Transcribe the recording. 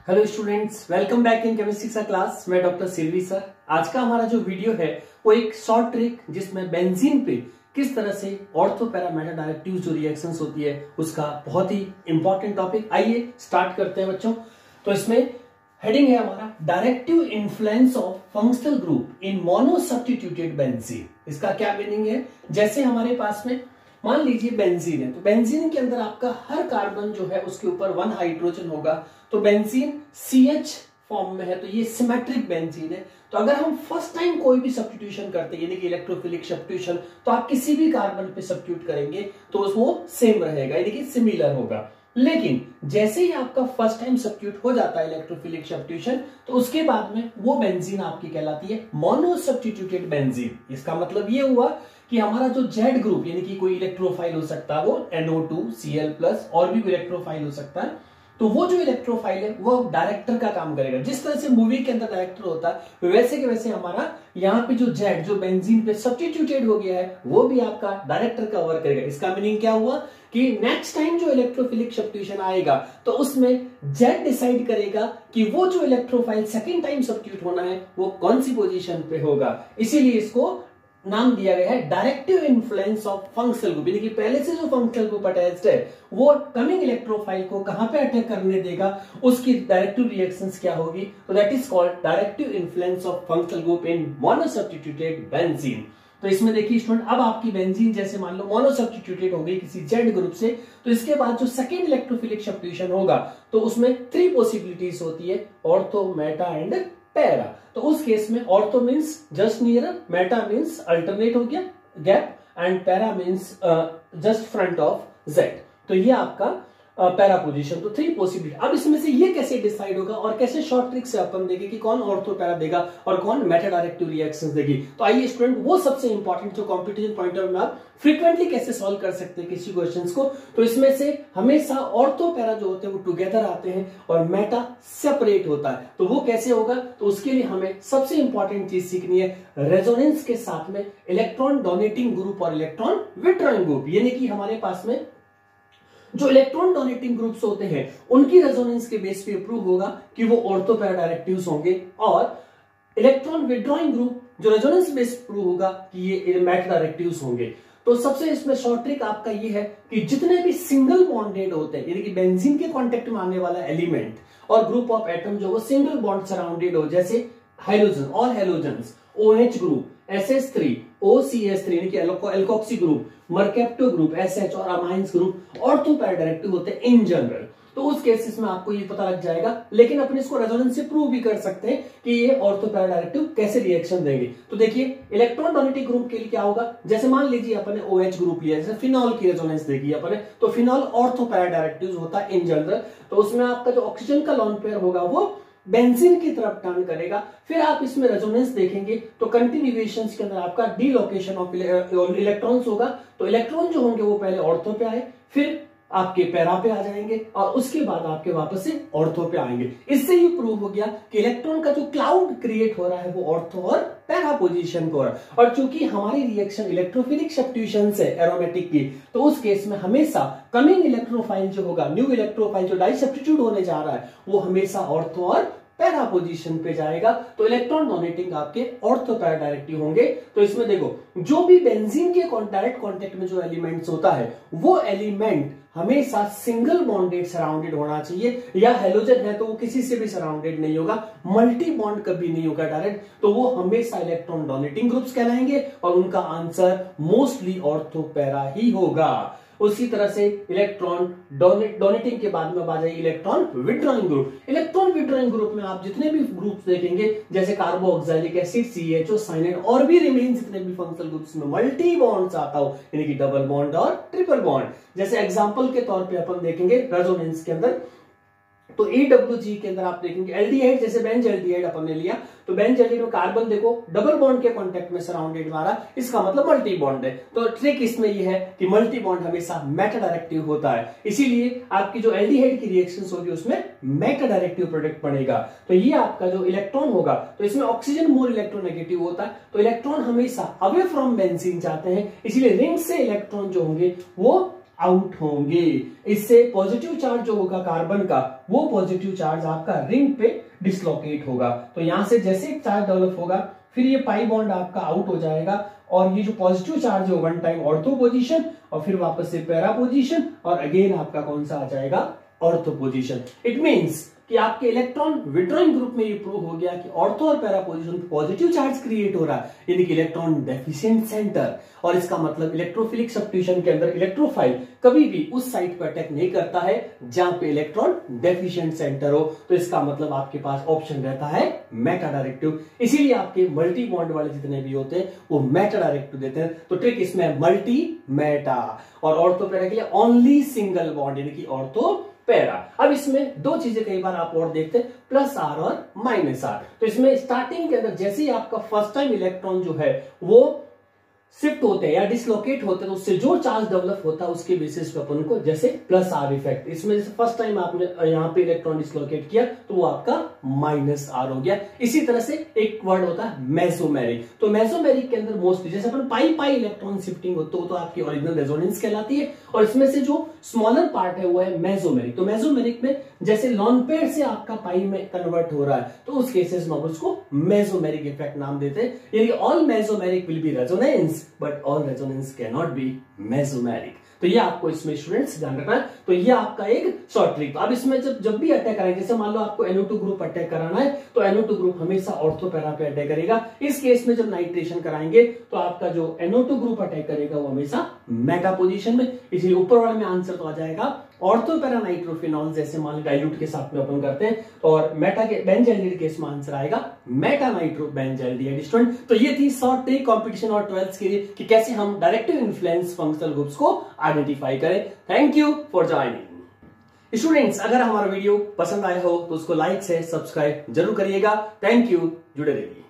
Hello students, welcome back in chemistry का class. मैं doctor Silvi sir. आज का हमारा जो वीडियो है वो एक शॉर्ट ट्रिक जिसमें बेंजीन पे किस तरह से ऑर्थो पैरा मेटा डायरेक्टिव जो रिएक्शंस होती है उसका बहुत ही इंपॉर्टेंट टॉपिक। आइए स्टार्ट करते हैं बच्चों। तो इसमें हेडिंग है हमारा directive influence of functional group in mono substituted benzene. इसका क्या मीनिंग है? जैसे हमारे पास में मान लीजिए बेंजीन है, तो बेंजीन के अंदर आपका हर कार्बन जो है उसके ऊपर 1 हाइड्रोजन होगा। तो बेंजीन CH फॉर्म में है, तो ये सिमेट्रिक बेंजीन है। तो अगर हम फर्स्ट टाइम कोई भी सब्स्टिट्यूशन करते हैं, यानी कि इलेक्ट्रोफिलिक सब्स्टिट्यूशन, तो आप किसी भी कार्बन पे सब्स्टिट्यूट करेंगे तो वो सेम रहेगा, यानी कि सिमिलर होगा। लेकिन जैसे ही आपका फर्स्ट टाइम सब्स्टिट्यूट हो जाता है इलेक्ट्रोफिलिक सब्स्टिट्यूशन, तो उसके बाद में वो बेंजीन आपकी कहलाती है मोनो सब्स्टिट्यूटेड बेंजीन। इसका मतलब ये हुआ कि हमारा जो Z ग्रुप, यानी कि कोई इलेक्ट्रोफाइल हो सकता है, वो NO2Cl+ और भी कोई इलेक्ट्रोफाइल हो सकता है, तो वो जो इलेक्ट्रोफाइल है वो डायरेक्टर का काम करेगा। जिस तरह से मूवी के अंदर डायरेक्टर होता है, वैसे के वैसे हमारा यहाँ पे जो Z जो बेंजीन पे सब्स्टिट्यूटेड हो गया है वो भी आपका डायरेक्टर का वर्क करेगा। इसका मीनिंग क्या हुआ कि नेक्स्ट टाइम जो इलेक्ट्रोफिलिक सब्स्टिट्यूशन आएगा तो उसमें Z डिसाइड करेगा कि वो जो इलेक्ट्रोफाइल सेकेंड टाइम सब्स्टिट्यूट होना है वो कौन सी पोजीशन पे होगा। इसीलिए इसको नाम दिया गया है directive influence of functional group, यानी कि पहले से जो फंक्शनल ग्रुप अटैच्ड है वो कमिंग इलेक्ट्रोफाइल को कहां पे अटैक करने देगा, उसकी डायरेक्टिव रिएक्शंस क्या होगी। तो that is called directive influence of functional group in mono substituted benzene. तो इसमें देखिए स्टूडेंट, अब आपकी बेंजीन जैसे मान लो मोनो सब्स्टिट्यूटेड हो गई किसी Z ग्रुप से, तो इसके बाद जो सेकेंड इलेक्ट्रोफिलिक सब्स्टिट्यूशन होगा तो उसमें 3 पॉसिबिलिटीज होती है, ऑर्थो, मेटा एंड पैरा। तो उस केस में ortho means just near, Meta means alternate हो गया gap, and para means just front of Z। तो ये आपका पैरा पोजीशन। तो 3 पॉसिबिलिटी। अब इसमें से ये कैसे डिसाइड होगा और कैसे शॉर्ट ट्रिक से अपन देखें कि कौन ऑर्थो पैरा देगा और कौन मेटा डायरेक्टिव रिएक्शंस देगी। तो आइए स्टूडेंट, वो सबसे इंपॉर्टेंट जो कॉम्पिटिशन पॉइंट ऑफ व्यू में आप फ्रीक्वेंटली कैसे सॉल्व कर सकते हैं किसी क्वेश्चंस को। तो इसमें से हमेशा ऑर्थो पैरा जो होते हैं वो टुगेदर आते हैं और मेटा सेपरेट होता है। तो वो कैसे होगा? तो उसके लिए हमें सबसे इंपॉर्टेंट चीज सीखनी है रेजोनेंस के साथ में इलेक्ट्रॉन डोनेटिंग ग्रुप और इलेक्ट्रॉन विड्रॉइंग ग्रुप। यानी कि हमारे पास में जो इलेक्ट्रॉन डोनेटिंग ग्रुप्स होते हैं उनकी रेजोनेंस के बेस पे प्रूव होगा कि वो ऑर्थो पैरा डायरेक्टिव्स होंगे, और इलेक्ट्रॉन विड्रॉइंग ग्रुप जो रेजोनेंस बेस प्रूव होगा कि ये मेटा डायरेक्टिव्स होंगे। तो सबसे इसमें शॉर्ट ट्रिक आपका ये है कि जितने भी सिंगल बॉन्डेड होते हैं, यानी कि बेंजीन के कांटेक्ट में आने वाला एलिमेंट और ग्रुप ऑफ एटम जो वो सिंगल बॉन्ड सराउंडेड हो, जैसे hydrogen, all halogens, OH group, SS3, OCS3 यानी कि एल्कोक्सी ग्रुप, मर्केप्टो ग्रुप, SH और amines group ortho para directive होते हैं इन जनरल। तो उस केसेस में आपको ये पता लग जाएगा, लेकिन अपन इसको रेजोनेंस से प्रूव भी कर सकते हैं कि ये ऑर्थो पैरा डायरेक्टिव कैसे रिएक्शन देंगे। तो देखिए इलेक्ट्रॉन डोनेटिंग ग्रुप के लिए क्या होगा, जैसे मान लीजिए अपन ने OH ग्रुप लिया, जैसे फिनॉल की रेजोनेंस देखी अपन ने, तो फिनॉल ऑर्थो पैरा डायरेक्टिव होता है इन जनरल। तो उसमें आपका जो ऑक्सीजन का लोन पेयर होगा वो बेंजीन की तरफ टर्न करेगा। फिर आप इसमें रेजोनेंस देखेंगे तो कंटिन्यूएशंस के अंदर आपका डीलोकेशन ऑफ इलेक्ट्रॉन्स होगा। तो इलेक्ट्रॉन जो होंगे वो पहले ऑर्थो पे आए, फिर आपके पैरा पे आ जाएंगे और उसके बाद आपके वापस से ऑर्थो पे आएंगे। इससे ही प्रूव हो गया कि इलेक्ट्रॉन का जो क्लाउड क्रिएट हो रहा है वो ऑर्थो और पैरा पोजीशन को हो रहा है। और चूंकि हमारी रिएक्शन इलेक्ट्रोफिलिक सब्स्टिट्यूशन से एरोमेटिक की, तो उस केस में हमेशा कमिंग इलेक्ट्रोफाइल जो होगा, न्यू इलेक्ट्रोफाइल जो डाई सब्स्टिट्यूट होने जा रहा है, वो हमेशा ऑर्थो और पैरा पोजीशन पे जाएगा। तो इलेक्ट्रॉन डोनेटिंग आपके ऑर्थो पैरा डायरेक्टिव होंगे। तो इसमें देखो जो भी बेंजीन के डायरेक्ट कांटेक्ट में जो एलिमेंट्स होता है वो एलिमेंट हमेशा सिंगल बॉन्डेड सराउंडेड होना चाहिए, या हेलोजन है तो वो किसी से भी सराउंडेड नहीं होगा, मल्टी बॉन्ड कभी नहीं होगा डायरेक्ट, तो वो हमेशा इलेक्ट्रॉन डोनेटिंग ग्रुप्स कहलाएंगे और उनका आंसर मोस्टली ऑर्थो पैरा ही होगा। उसी तरह से इलेक्ट्रॉन डोनेटिंग के बाद में आ जाएगी electron withdrawing group. Electron withdrawing group में आप जितने भी ग्रुप्स देखेंगे, जैसे कार्बोक्सिलिक एसिड, CHO, साइनाइड और भी रिमेन जितने भी फंक्शनल ग्रुप्स में मल्टी बॉन्ड्स आता हो, यानी कि डबल बॉन्ड और ट्रिपल बॉन्ड। जैसे एग्जांपल के तौर पे अपन देखेंगे रेजोनेंस के अंदर, तो AWG के अंदर आप देखेंगे एल्डिहाइड, जैसे बेंज एल्डिहाइड अपन ने लिया, तो बेंज एल्डिहाइड में कार्बन देखो डबल बॉन्ड के कांटेक्ट में सराउंडेड मारा, इसका मतलब मल्टी बॉन्ड है। तो ट्रिक इसमें यह है कि मल्टी बॉन्ड हमेशा मेटा डायरेक्टिव होता है, इसीलिए आपकी जो एल्डिहाइड की रिएक्शंस होगी उसमें मेटा डायरेक्टिव प्रोडक्ट बनेगा। तो ये आपका जो इलेक्ट्रॉन होगा, तो इसमें ऑक्सीजन मोर इलेक्ट्रोनेगेटिव होता है, तो इलेक्ट्रॉन हमेशा अवे फ्रॉम बेंजीन जाते हैं, इसीलिए रिंग से इलेक्ट्रॉन जो होंगे वो आउट होंगे। इससे पॉजिटिव चार्ज जो होगा कार्बन का, वो पॉजिटिव चार्ज आपका रिंग पे डिसलोकेट होगा। तो यहां से जैसे एक चार्ज डेवलप होगा, फिर ये पाई बॉन्ड आपका आउट हो जाएगा और ये जो पॉजिटिव चार्ज है वन टाइम ऑर्थो पोजीशन और फिर वापस से पैरा पोजीशन और अगेन आपका कौन सा आ जाएगा, ऑर्थो पोजीशन। इट मींस कि आपके इलेक्ट्रॉन विड्रॉइंग ग्रुप में ये प्रूव हो गया कि ऑर्थो और पैरा पोजीशन पे पॉजिटिव चार्ज क्रिएट हो रहा है, यानी कि इलेक्ट्रॉन डेफिशिएंट सेंटर। और इसका मतलब इलेक्ट्रोफिलिक सब्स्टिट्यूशन के अंदर इलेक्ट्रोफाइल कभी भी उस साइट पर अटैक नहीं करता है जहां पे इलेक्ट्रॉन डेफिशिएंट सेंटर हो। तो इसका मतलब आपके पास ऑप्शन रहता है मेटा डायरेक्टिव। इसीलिए आपके मल्टी बॉन्ड वाले जितने भी होते हैं वो मेटा डायरेक्टिव देते हैं। तो ट्रिक इसमें मल्टी मेटा, और ऑर्थो पैरा के लिए ओनली सिंगल बॉन्ड यानी कि ऑर्थो पैरा। अब इसमें दो चीजें कई बार आप और देखते हैं, प्लस आर और माइनस आर। तो इसमें स्टार्टिंग के अंदर जैसे ही आपका फर्स्ट टाइम इलेक्ट्रॉन जो है वो शिफ्ट होते हैं या डिसलोकेट होते हैं, तो उससे जो चार्ज डेवलप होता है उसके बेसिस पे अपन को जैसे प्लस आर इफेक्ट, इसमें जैसे फर्स्ट टाइम आपने यहाँ पे इलेक्ट्रॉन डिसलोकेट किया तो वो आपका माइनस आर हो गया। इसी तरह से एक वर्ड होता है मेसोमेरिक। तो मेसोमेरिक के अंदर मोस्टली जैसे अपन पाई पाई इलेक्ट्रॉन शिफ्टिंग होती है तो आपकी ओरिजिनल रेजोनेंस कहलाती है, और इसमें से जो स्मॉलर पार्ट है वो है मेसोमेरिक। तो मेसोमेरिक में जैसे लॉन पेयर से आपका पाई में कन्वर्ट हो रहा है तो उस केसेस में उसको मेसोमेरिक इफेक्ट नाम देते हैं। यानी all mesomeric will be resonance but all resonance can not be mesomeric. तो ये आपको इसमें स्टूडेंट्स ध्यान रखना है। तो ये आपका एक शॉर्ट ट्रिक। अब इसमें जब भी अटैक कराएंगे, जैसे मान लो आपको NO2 ग्रुप अटैक कराना है तो NO2 ग्रुप हमेशा ऑर्थो पैरा पे अटैक करेगा। इस केस में जब नाइट्रेशन कराएंगे तो आपका जो NO2 ग्रुप अटैक करेगा वो हमेशा मेटा पोजीशन में, इसलिए ऊपर वाले में आंसर तो आ जाएगा ऑर्थो पैरा नाइट्रोफिनॉल, जैसे मान लो डाइल्यूट के साथ में अपन करते हैं, और मेटा के बेंजाइल्डिहाइड केस में आंसर आएगा मेटा नाइट्रो बेंजाइल्डिहाइड। स्टूडेंट तो ये थी शॉर्ट ट्रिक कंपटीशन और 12th के लिए कि कैसे हम डायरेक्टिव इन्फ्लुएंस फंक्शनल ग्रुप्स को आइडेंटिफाई करें। Thank you for joining. Students अगर हमारा वीडियो पसंद आया हो तो उसको लाइक से सब्सक्राइब जरूर करिएगा। थैंक यू, जुड़े रहिए।